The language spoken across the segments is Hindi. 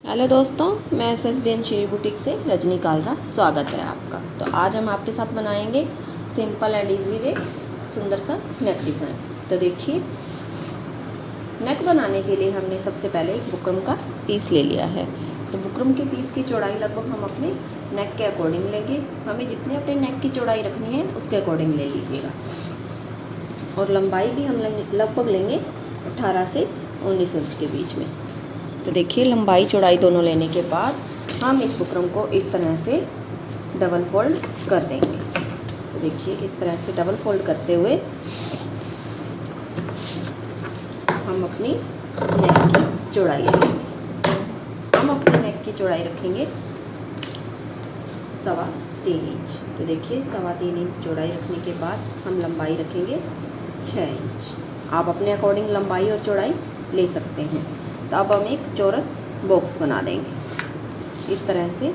हेलो दोस्तों, मैं SSDN श्री बुटीक से रजनी कालरा स्वागत है आपका। तो आज हम आपके साथ बनाएंगे सिंपल एंड इजी वे सुंदर सा नेक डिज़ाइन। तो देखिए, नेक बनाने के लिए हमने सबसे पहले एक बुकरम का पीस ले लिया है। तो बुकरम के पीस की चौड़ाई लगभग हम अपने नेक के अकॉर्डिंग लेंगे। हमें जितने अपने नेक की चौड़ाई रखनी है उसके अकॉर्डिंग ले लीजिएगा। और लंबाई भी हम लगभग लेंगे 18 से 19 इंच के बीच में। तो देखिए, लंबाई चौड़ाई दोनों लेने के बाद हम इस बुकरम को इस तरह से डबल फोल्ड कर देंगे। तो देखिए, इस तरह से डबल फोल्ड करते हुए हम अपनी नेक की चौड़ाई रखेंगे। हम अपनी नेक की चौड़ाई रखेंगे 3.25 इंच। तो देखिए, 3.25 इंच चौड़ाई रखने के बाद हम लंबाई रखेंगे 6 इंच। आप अपने अकॉर्डिंग लंबाई और चौड़ाई ले सकते हैं। तो अब हम एक चौरस बॉक्स बना देंगे। इस तरह से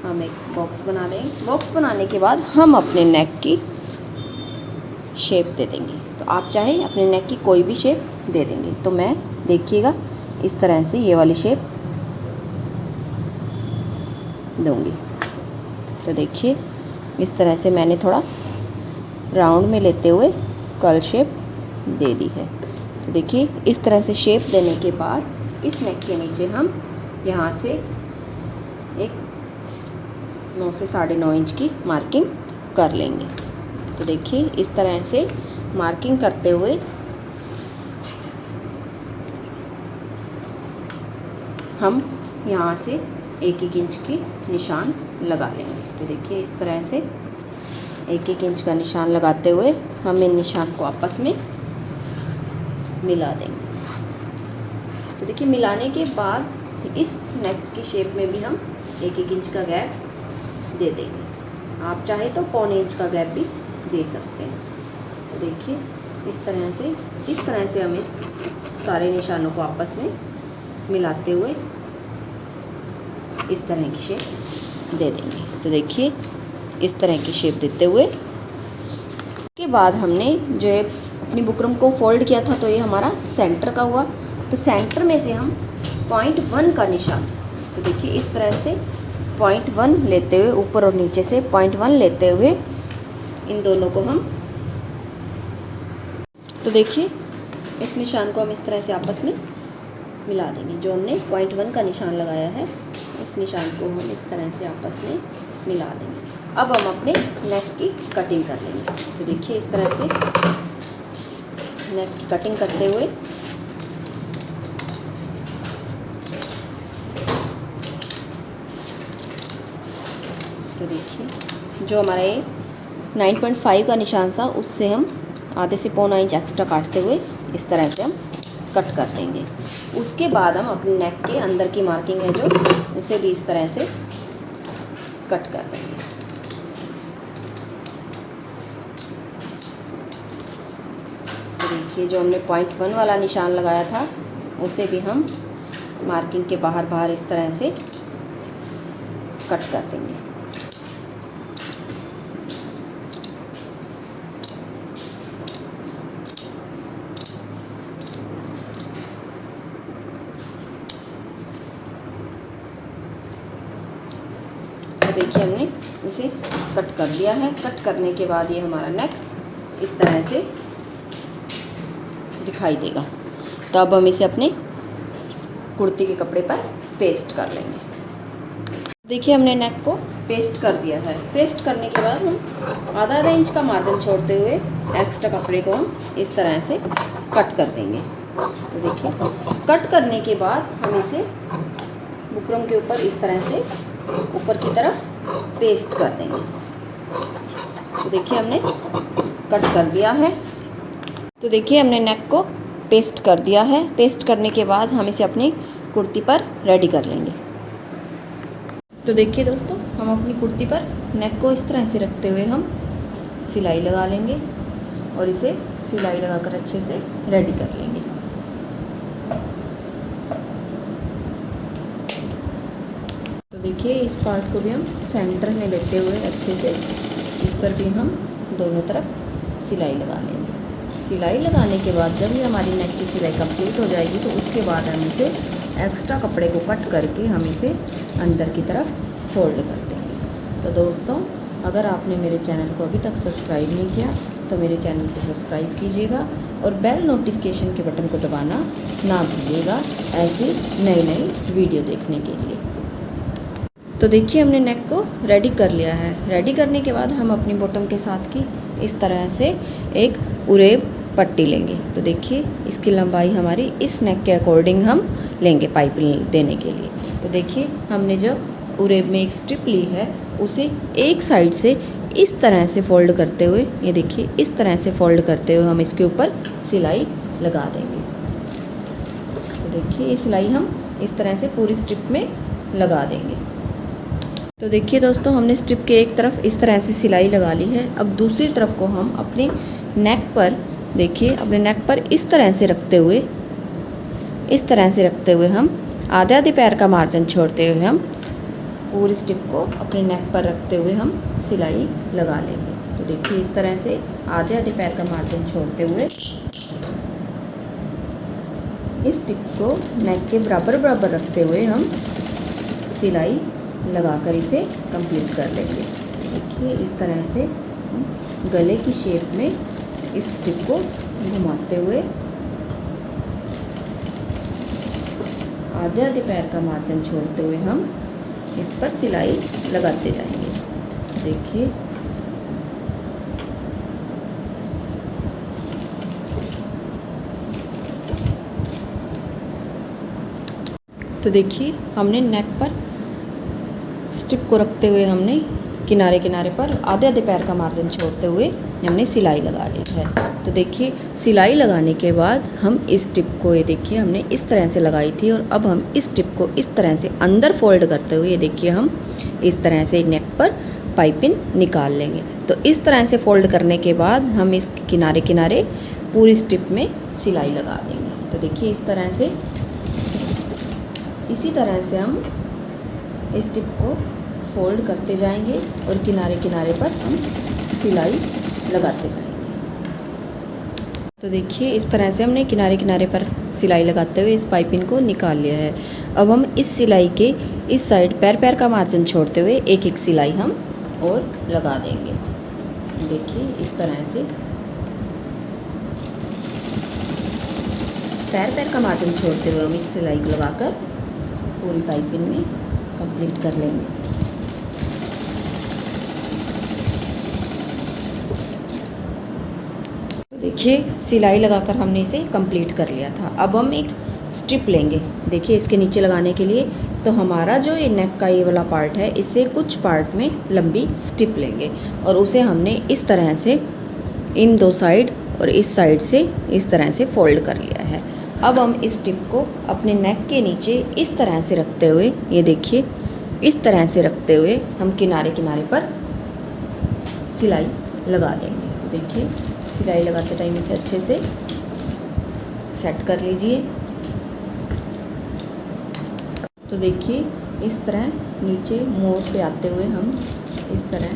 हम एक बॉक्स बना देंगे। बॉक्स बनाने के बाद हम अपने नेक की शेप दे देंगे। तो आप चाहे अपने नेक की कोई भी शेप दे देंगे। तो मैं देखिएगा इस तरह से ये वाली शेप दूंगी। तो देखिए, इस तरह से मैंने थोड़ा राउंड में लेते हुए कर्ल शेप दे दी है। तो देखिए, इस तरह से शेप देने के बाद इस नेक के नीचे हम यहाँ से एक 9 से 9.5 इंच की मार्किंग कर लेंगे। तो देखिए, इस तरह से मार्किंग करते हुए हम यहाँ से 1-1 इंच की निशान लगा लेंगे। तो देखिए, इस तरह से 1-1 इंच का निशान लगाते हुए हम इन निशान को आपस में मिला देंगे। तो देखिए, मिलाने के बाद इस नेक की शेप में भी हम 1-1 इंच का गैप दे देंगे। आप चाहे तो 1.25 इंच का गैप भी दे सकते हैं। तो देखिए, इस तरह से हम इस सारे निशानों को आपस में मिलाते हुए इस तरह की शेप दे देंगे। तो देखिए, इस तरह की शेप देते हुए के बाद हमने जो अपनी बुकरम को फोल्ड किया था, तो ये हमारा सेंटर का हुआ। तो सेंटर में से हम 0.1 का निशान, तो देखिए इस तरह से 0.1 लेते हुए, ऊपर और नीचे से 0.1 लेते हुए इन दोनों को हम, तो देखिए इस निशान को हम इस तरह से आपस में मिला देंगे। जो हमने 0.1 का निशान लगाया है उस निशान को हम इस तरह से आपस में मिला देंगे। अब हम अपने नेक की कटिंग कर लेंगे। तो देखिए, इस तरह से नेक की कटिंग करते हुए तो देखिए, जो हमारा ये 9.5 का निशान था उससे हम आधे से 0.25 इंच एक्स्ट्रा काटते हुए इस तरह से हम कट कर देंगे। उसके बाद हम अपने नेक के अंदर की मार्किंग है जो, उसे भी इस तरह से कट कर देंगे। देखिए, जो हमने 0.1 वाला निशान लगाया था उसे भी हम मार्किंग के बाहर इस तरह से कट कर देंगे। तो देखिए, हमने इसे कट कर दिया है। कट करने के बाद ये हमारा नेक इस तरह से दिखाई देगा। तो अब हम इसे अपने कुर्ती के कपड़े पर पेस्ट कर लेंगे। देखिए, हमने नेक को पेस्ट कर दिया है। पेस्ट करने के बाद हम आधा इंच का मार्जिन छोड़ते हुए एक्स्ट्रा कपड़े को हम इस तरह से कट कर देंगे। तो देखिए, कट करने के बाद हम इसे बुकरम के ऊपर इस तरह से ऊपर की तरफ पेस्ट कर देंगे। तो देखिए, हमने कट कर दिया है। तो देखिए, हमने नेक को पेस्ट कर दिया है। पेस्ट करने के बाद हम इसे अपनी कुर्ती पर रेडी कर लेंगे। तो देखिए दोस्तों, हम अपनी कुर्ती पर नेक को इस तरह से रखते हुए हम सिलाई लगा लेंगे और इसे सिलाई लगाकर अच्छे से रेडी कर लेंगे। तो देखिए, इस पार्ट को भी हम सेंटर में लेते हुए अच्छे से इस पर भी हम दोनों तरफ सिलाई लगा लेंगे। सिलाई लगाने के बाद जब ये हमारी नेक की सिलाई कंप्लीट हो जाएगी तो उसके बाद हम इसे एक्स्ट्रा कपड़े को कट करके हम इसे अंदर की तरफ फोल्ड कर देंगे। तो दोस्तों, अगर आपने मेरे चैनल को अभी तक सब्सक्राइब नहीं किया तो मेरे चैनल को सब्सक्राइब कीजिएगा और बेल नोटिफिकेशन के बटन को दबाना ना भूलिएगा ऐसी नई नई वीडियो देखने के लिए। तो देखिए, हमने नेक को रेडी कर लिया है। रेडी करने के बाद हम अपनी बॉटम के साथ की इस तरह से एक उरेब पट्टी लेंगे। तो देखिए, इसकी लंबाई हमारी इस नेक के अकॉर्डिंग हम लेंगे पाइप देने के लिए। तो देखिए, हमने जो उरेब में एक स्ट्रिप ली है उसे एक साइड से इस तरह से फोल्ड करते हुए, ये देखिए इस तरह से फोल्ड करते हुए हम इसके ऊपर सिलाई लगा देंगे। तो देखिए, ये सिलाई हम इस तरह से पूरी स्ट्रिप में लगा देंगे। तो देखिए दोस्तों, हमने स्ट्रिप के एक तरफ इस तरह से सिलाई लगा ली है। अब दूसरी तरफ को हम अपने नेक पर, देखिए अपने नेक पर इस तरह से रखते हुए हम आधे आधे पैर का मार्जिन छोड़ते हुए हम पूरी स्ट्रिप को अपने नेक पर रखते हुए हम सिलाई लगा लेंगे। तो देखिए, इस तरह से आधे आधे पैर का मार्जिन छोड़ते हुए इस स्ट्रिप को नेक के बराबर बराबर रखते हुए हम सिलाई लगाकर इसे कंप्लीट कर लेंगे। देखिए, इस तरह से हम गले की शेप में इस स्ट्रिप को घुमाते हुए आधे आधे पैर का मार्जिन छोड़ते हुए हम इस पर सिलाई लगाते जाएंगे। देखिए, तो देखिए, हमने नेक पर स्ट्रिप को रखते हुए हमने किनारे किनारे पर आधे आधे पैर का मार्जिन छोड़ते हुए हमने सिलाई लगा ली है। तो देखिए, सिलाई लगाने के बाद हम इस स्ट्रिप को, ये देखिए हमने इस तरह से लगाई थी और अब हम इस स्ट्रिप को इस तरह से अंदर फोल्ड करते हुए, ये देखिए हम इस तरह से नेक पर पाइपिंग निकाल लेंगे। तो इस तरह से फोल्ड करने के बाद हम इस किनारे किनारे पूरी स्ट्रिप में सिलाई लगा देंगे। तो देखिए, इस तरह से, इसी तरह से हम इस स्ट्रिप को फोल्ड करते जाएंगे और किनारे किनारे पर हम सिलाई लगाते जाएंगे। तो देखिए, इस तरह से हमने किनारे किनारे पर सिलाई लगाते हुए इस पाइपिंग को निकाल लिया है। अब हम इस सिलाई के इस साइड पैर पैर का मार्जिन छोड़ते हुए एक एक सिलाई हम और लगा देंगे। देखिए, इस तरह से पैर पैर का मार्जिन छोड़ते हुए हम इस सिलाई को लगाकर पूरी पाइपिंग में कंप्लीट कर लेंगे। तो देखिए, सिलाई लगाकर हमने इसे कंप्लीट कर लिया था। अब हम एक स्ट्रिप लेंगे। देखिए, इसके नीचे लगाने के लिए तो हमारा जो ये नेक का ये वाला पार्ट है, इससे कुछ पार्ट में लंबी स्ट्रिप लेंगे और उसे हमने इस तरह से इन दो साइड और इस साइड से इस तरह से फोल्ड कर लिया है। अब हम इस स्ट्रिप को अपने नेक के नीचे इस तरह से रखते हुए, ये देखिए इस तरह से रखते हुए हम किनारे किनारे पर सिलाई लगा देंगे। तो देखिए, सिलाई लगाते टाइम इसे अच्छे से सेट कर लीजिए। तो देखिए, इस तरह नीचे मोड़ पे आते हुए हम इस तरह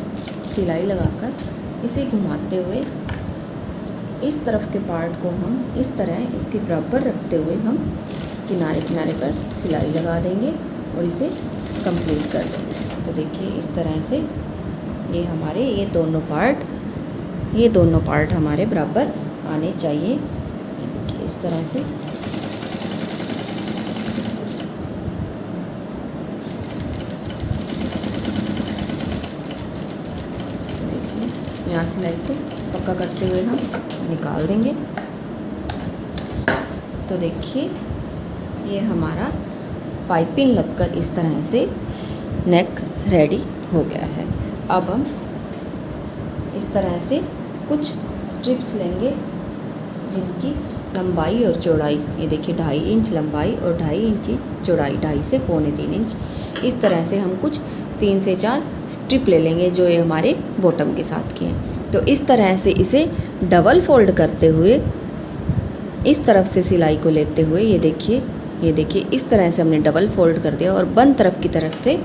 सिलाई लगाकर इसे घुमाते हुए इस तरफ के पार्ट को हम इस तरह इसके बराबर रखते हुए हम किनारे किनारे पर सिलाई लगा देंगे और इसे कंप्लीट कर देंगे। तो देखिए, इस तरह से ये हमारे ये दोनों पार्ट हमारे बराबर आने चाहिए। देखिए, इस तरह से देखिए, यहाँ सिलाई को पक्का करते हुए हम निकाल देंगे। तो देखिए, ये हमारा पाइपिंग लगकर इस तरह से नेक रेडी हो गया है। अब हम इस तरह से कुछ स्ट्रिप्स लेंगे जिनकी लंबाई और चौड़ाई, ये देखिए 2.5 इंच लंबाई और 2.5 इंच चौड़ाई, 2.5 से 2.25 इंच, इस तरह से हम कुछ 3 से 4 स्ट्रिप ले लेंगे जो ये हमारे बॉटम के साथ की हैं। तो इस तरह से इसे डबल फोल्ड करते हुए इस तरफ से सिलाई को लेते हुए, ये देखिए इस तरह से हमने डबल फोल्ड कर दिया और बंद तरफ की तरफ से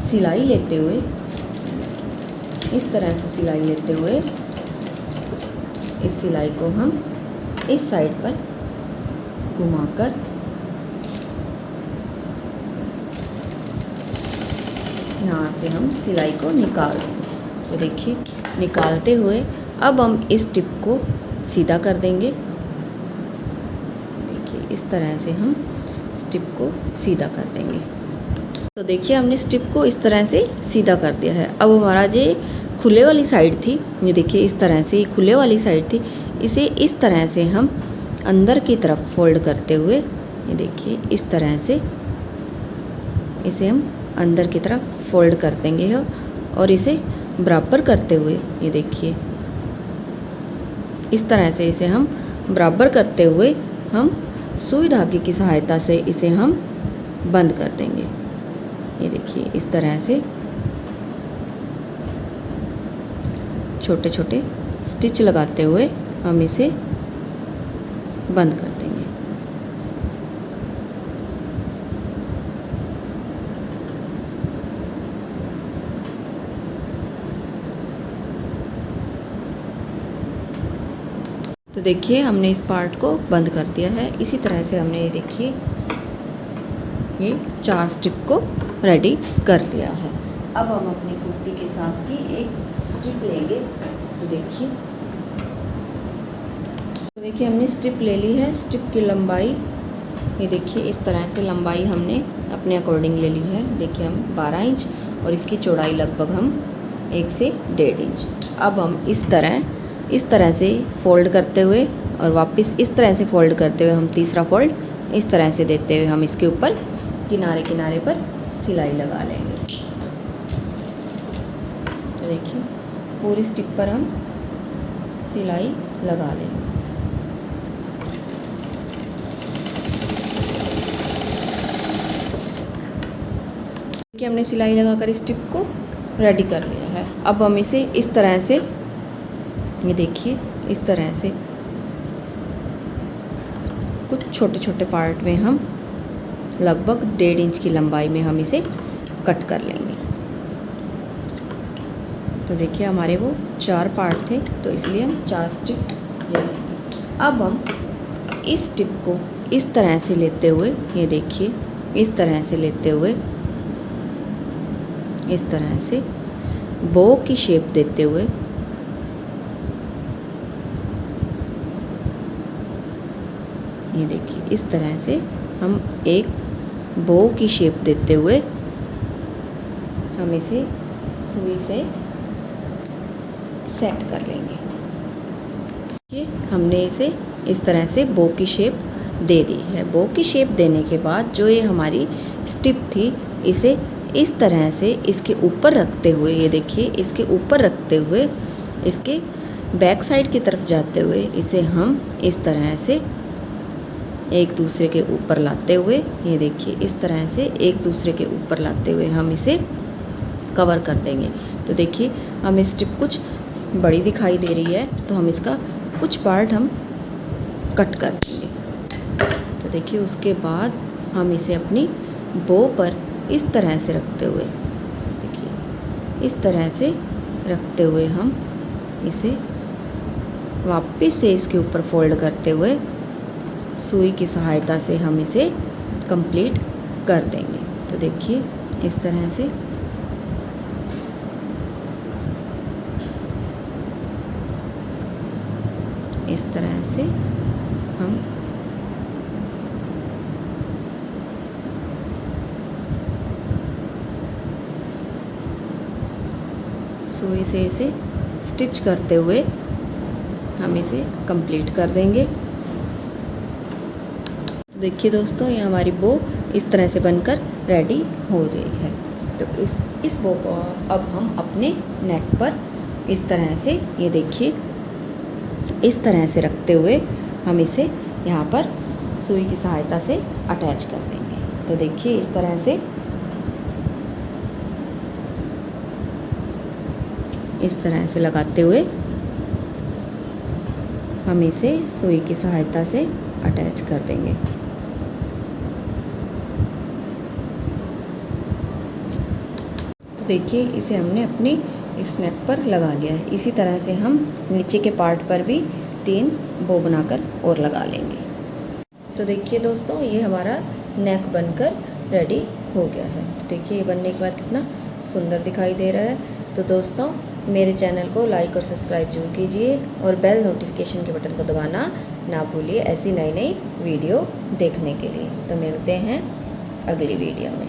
सिलाई लेते हुए, इस तरह से सिलाई लेते हुए इस सिलाई को हम इस साइड पर घुमाकर यहाँ से हम सिलाई को निकाल देंगे। तो देखिए निकालते हुए अब हम इस टिप को सीधा कर देंगे। देखिए इस तरह से हम स्टिप को सीधा कर देंगे। तो देखिए हमने स्टिप को इस तरह से सीधा कर दिया है। अब हमारा जो खुले वाली साइड थी, ये देखिए इस तरह से खुले वाली साइड थी, इसे इस तरह से हम अंदर की तरफ फोल्ड करते हुए, ये देखिए इस तरह से इसे हम अंदर की तरफ फोल्ड कर देंगे और इसे बराबर करते हुए, ये देखिए इस तरह से इसे हम बराबर करते हुए हम सुई धागे की सहायता से इसे हम बंद कर देंगे। ये देखिए इस तरह से छोटे छोटे स्टिच लगाते हुए हम इसे बंद कर देंगे। तो देखिए हमने इस पार्ट को बंद कर दिया है। इसी तरह से हमने ये देखिए ये 4 स्टिप को रेडी कर लिया है। अब हम अपनी कुर्ती के साथ की एक स्ट्रिप लेंगे। तो देखिए हमने स्ट्रिप ले ली है। स्ट्रिप की लंबाई ये देखिए इस तरह से लंबाई हमने अपने अकॉर्डिंग ले ली है। देखिए हम 12 इंच और इसकी चौड़ाई लगभग हम 1 से 1.5 इंच। अब हम इस तरह से फोल्ड करते हुए और वापस इस तरह से फोल्ड करते हुए हम तीसरा फोल्ड इस तरह से देते हुए हम इसके ऊपर किनारे किनारे पर सिलाई लगा लेंगे। तो देखिए पूरी स्टिप पर हम सिलाई लगा लेंगे। कि हमने सिलाई लगाकर इस टिप को रेडी कर लिया है। अब हम इसे इस तरह से, ये देखिए इस तरह से कुछ छोटे छोटे पार्ट में हम लगभग 1.5 इंच की लंबाई में हम इसे कट कर लेंगे। तो देखिए हमारे वो 4 पार्ट थे, तो इसलिए हम 4 स्टिप ले लेंगे। अब हम इस टिप को इस तरह से लेते हुए, ये देखिए इस तरह से लेते हुए इस तरह से बो की शेप देते हुए ये देखिए इस तरह से हम एक बो की शेप देते हुए हम इसे सुई से सेट कर लेंगे। ये हमने इसे इस तरह से बो की शेप दे दी है। बो की शेप देने के बाद जो ये हमारी स्टिप थी, इसे इस तरह से इसके ऊपर रखते हुए, ये देखिए इसके ऊपर रखते हुए इसके बैक साइड की तरफ जाते हुए इसे हम इस तरह से एक दूसरे के ऊपर लाते हुए, ये देखिए इस तरह से एक दूसरे के ऊपर लाते हुए हम इसे कवर कर देंगे। तो देखिए हमें स्टिप कुछ बड़ी दिखाई दे रही है, तो हम इसका कुछ पार्ट हम कट कर देंगे। तो देखिए उसके बाद हम इसे अपनी बो पर इस तरह से रखते हुए, देखिए इस तरह से रखते हुए हम इसे वापस से इसके ऊपर फोल्ड करते हुए सुई की सहायता से हम इसे कंप्लीट कर देंगे। तो देखिए इस तरह से हम सुई से इसे स्टिच करते हुए हम इसे कंप्लीट कर देंगे। तो देखिए दोस्तों, ये हमारी बो इस तरह से बनकर रेडी हो गई है। तो इस बो को अब हम अपने नेक पर इस तरह से, ये देखिए इस तरह से रखते हुए हम इसे यहाँ पर सुई की सहायता से अटैच कर देंगे। तो देखिए इस तरह से, इस तरह से लगाते हुए हम इसे सुई की सहायता से अटैच कर देंगे। तो देखिए इसे हमने अपनी इस नेक पर लगा लिया है। इसी तरह से हम नीचे के पार्ट पर भी 3 बो बनाकर और लगा लेंगे। तो देखिए दोस्तों, ये हमारा नेक बनकर रेडी हो गया है। तो देखिए ये बनने के बाद कितना सुंदर दिखाई दे रहा है। तो दोस्तों मेरे चैनल को लाइक और सब्सक्राइब जरूर कीजिए और बेल नोटिफिकेशन के बटन को दबाना ना भूलिए ऐसी नई नई वीडियो देखने के लिए। तो मिलते हैं अगली वीडियो में।